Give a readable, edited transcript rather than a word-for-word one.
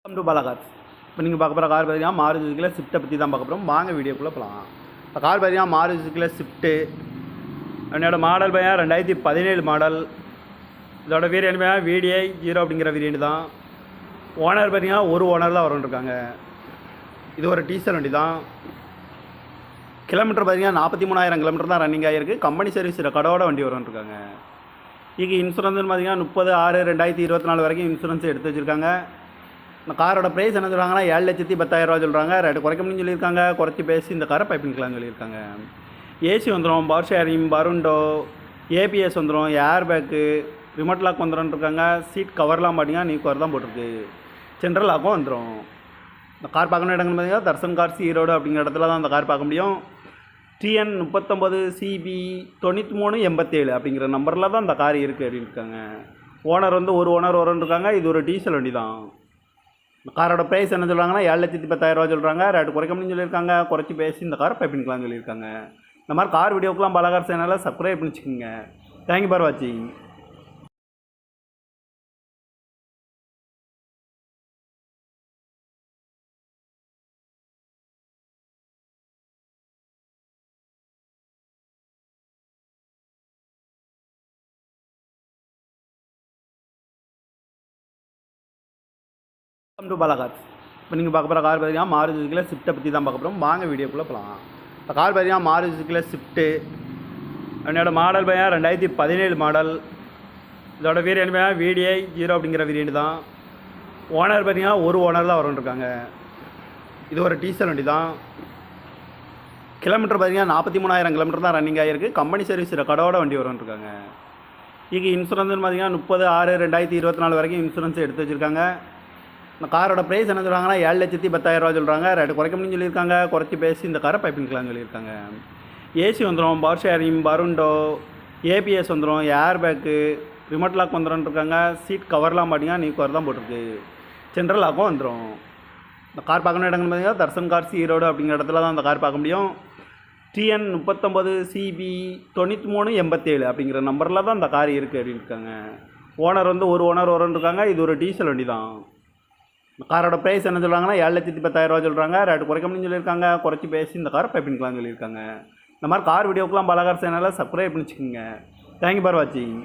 Welcome to Bala Cars. இப்போ நீங்கள் பார்க்க போகிற கார் பார்த்தீங்கன்னா மாருதி சுசுக்கியில் ஸ்விஃப்ட்டை பற்றி தான் பார்க்க போகிறோம். வாங்க வீடியோக்குள்ளே போகலாம். இப்போ கார் பார்த்தீங்கன்னா மாருதி சுசுக்கியில் ஸ்விஃப்ட்டு. என்னோட மாடல் பார்த்தீங்கன்னா 2017 மாடல். இதோட வேரியன்ட் பார்த்தீங்கன்னா VDI 0 அப்படிங்கிற வேரியன்ட் தான். ஓனர் பார்த்தீங்கன்னா ஒரு ஓனர் தான் வரும்ன்ருக்காங்க. இது ஒரு டீசல் வண்டி தான். கிலோமீட்டர் பார்த்தீங்கன்னா 43,000 கிலோமீட்டர் தான் ரன்னிங் ஆகிருக்கு. கம்பெனி சர்வீஸ் ரெக்கார்டோட வண்டி வரும்ன்ருக்காங்க. இதுக்கு இன்சூரன்ஸ்னு பார்த்தீங்கன்னா 30/6/2024 வரைக்கும் இன்சூரன்ஸ் எடுத்து வச்சுருக்காங்க. இந்த காரோட ப்ரைஸ் என்ன சொல்கிறாங்கன்னா 7,10,000 சொல்கிறாங்க. ரேட்டு குறைக்க முடியும்னு சொல்லியிருக்காங்க. குறைச்சி பேசி இந்த காரை பைப்பிங்கலாம்னு சொல்லியிருக்காங்க. ஏசி வந்துடும், பவர் ஷேரிங், பருண்டோ, ஏபிஎஸ் வந்துடும், ஏர் பேக்கு, ரிமோட் லாக் வந்துடும்ன்ருக்காங்க. சீட் கவர்லாம் பார்த்தீங்கன்னா நியூ கவர் தான் போட்டிருக்கு. சென்ட்ரல் லாக்கும் வந்துடும். இந்த கார் பார்க்கணும் இடங்கள்னு பார்த்தீங்கன்னா தர்சன் கார்ஸ் ஈரோடு அப்படிங்கிற இடத்துல தான் அந்த கார் பார்க்க முடியும். TN 39 CB 9387 அப்படிங்கிற நம்பரில் தான் இந்த கார் இருக்குது அப்படின்னு இருக்காங்க. ஓனர் வந்து ஒரு ஓனர் வரும்ன்ருக்காங்க. இது ஒரு டீசல் வண்டி தான். இந்த காரோட ப்ரைஸ் என்ன சொல்கிறாங்கன்னா 7,10,000 சொல்கிறாங்க. ரேட்டு குறைக்க முடியும்னு சொல்லியிருக்காங்க. குறைச்சி பேசி இந்த காரை பைப்பிங்கலாம்னு சொல்லியிருக்காங்க. இந்த மாதிரி கார் வீடியோக்கெலாம் பாலாகார் சேனலை சப்ஸ்கிரைப் பண்ணிச்சுக்கோங்க. தேங்க்யூ ஃபார் வாட்சிங். Welcome to Bala Cars. இப்போ நீங்கள் பார்க்க போகிற கார் பார்த்தீங்கன்னா மாருதி சுசுக்கியில் ஸ்விஃப்ட்டை பற்றி தான் பார்க்க போகிறோம். வாங்க வீடியோக்குள்ளே போகலாம். இப்போ கார் பார்த்தீங்கன்னா மாருதி சுசுக்கியில் ஸ்விஃப்ட்டு. என்னோட மாடல் பார்த்தீங்கன்னா 2017 மாடல். இதோட வேரியன்ட் பார்த்தீங்கன்னா VDI 0 அப்படிங்கிற வேரியன்ட் தான். ஓனர் பார்த்தீங்கன்னா ஒரு ஓனர் தான் வரும்ன்ருக்காங்க. இது ஒரு டீசல் வண்டி தான். கிலோமீட்டர் பார்த்தீங்கன்னா 43,000 கிலோமீட்டர் தான் ரன்னிங் ஆகிருக்கு. கம்பெனி சர்வீஸ் ரெக்கார்டோட வண்டி வரும்ன்ருக்காங்க. இதுக்கு இன்சூரன்ஸ்னு பார்த்தீங்கன்னா 30/6/2024 வரைக்கும் இன்சூரன்ஸ் எடுத்து வச்சுருக்காங்க. இந்த காரோட ப்ரைஸ் என்ன சொல்கிறாங்கன்னா 7,10,000 சொல்கிறாங்க. ரேட்டு குறைக்க முடியும்னு சொல்லியிருக்காங்க. குறைச்சி பேசி இந்த காரை பைப்பிங்கலாம்னு சொல்லியிருக்காங்க. ஏசி வந்துடும், பவர் ஷேரிங், பருண்டோ, ஏபிஎஸ் வந்துடும், ஏர் பேக்கு, ரிமோட் லாக் வந்துடும்ன்ருக்காங்க. சீட் கவர்லாம் பார்த்தீங்கன்னா நியூ கவர் தான் போட்டிருக்கு. சென்ட்ரல் லாக்கும் வந்துடும். இந்த கார் பார்க்கணும் இடங்கள்னு பார்த்தீங்கன்னா தர்சன் கார்ஸ் ஈரோடு அப்படிங்கிற இடத்துல தான் அந்த கார் பார்க்க முடியும். TN 39 CB 9387 அப்படிங்கிற நம்பரில் தான் இந்த கார் இருக்குது அப்படின்னு இருக்காங்க. ஓனர் வந்து ஒரு ஓனர் வரும்ன்ருக்காங்க. இது ஒரு டீசல் வண்டி தான். இந்த காரோட ப்ரைஸ் என்ன சொல்கிறாங்கன்னா 7,10,000 சொல்கிறாங்க. ரேட்டு குறைக்க முடியும்னு சொல்லியிருக்காங்க. குறைச்சி பேசி இந்த காரை பைப்பிங்கலாம்னு சொல்லியிருக்காங்க. இந்த மாதிரி கார் வீடியோக்கெலாம் பாலாகார் சேனலை சப்ஸ்கிரைப் பண்ணிச்சுக்கோங்க. தேங்க்யூ ஃபார் வாட்சிங்.